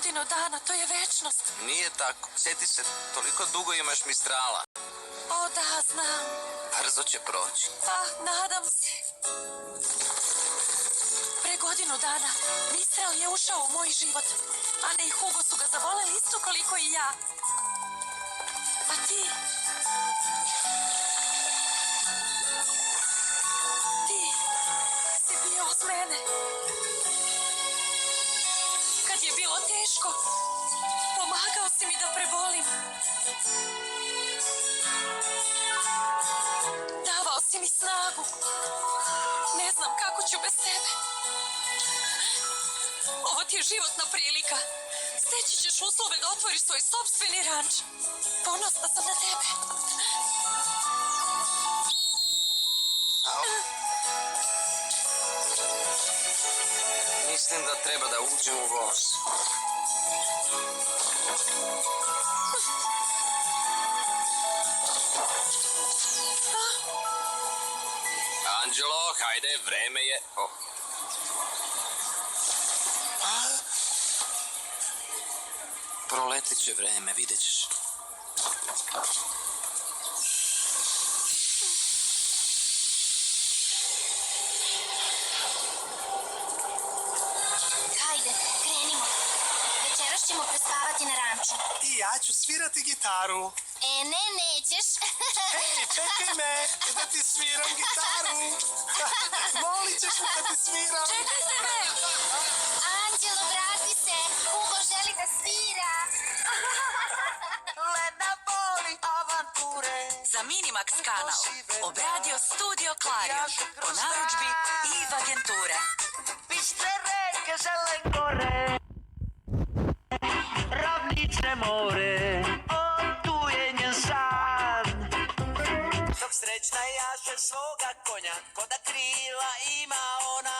godinu dana, to je večnost. Nije tako. Sjeti se, toliko dugo imaš Mistrala. O da, znam. Brzo će proći. Pa, nadam se. Pre godinu dana Mistral je ušao u moj život. Ana i Hugo su ga zavoleli isto koliko i ja. A ti? Ti si bio uz mene. Kad je bilo teško, pomagao si mi da prebolim. Davao si mi snagu. Ne znam kako ću bez tebe. Ovo ti je životna prilika. Steći ćeš uslove da otvoriš svoj sopstveni ranč. Ponosna sam na tebe. Mislim da treba da uđem u voz. Anđelo, hajde, vreme je... Proletit će vreme, vidjet ćeš. Hajde, krenimo. Večeras ćemo prespavati na ranču. I ja ću svirati gitaru. Ne, nećeš. Ej, čekaj me, da ti sviram gitaru. Molit ćeš me da ti sviram. Čekajte me! Anđelo, vrati se. Hugo želi da svira. Lena voli avanture. Za Minimax kanal obradio Studio Klarion po narudžbi IVA agenture. Bistre reke žele gore, ravnice more, tu je njen san. Dok srećna jaše svoga konja, ko da krila ima ona.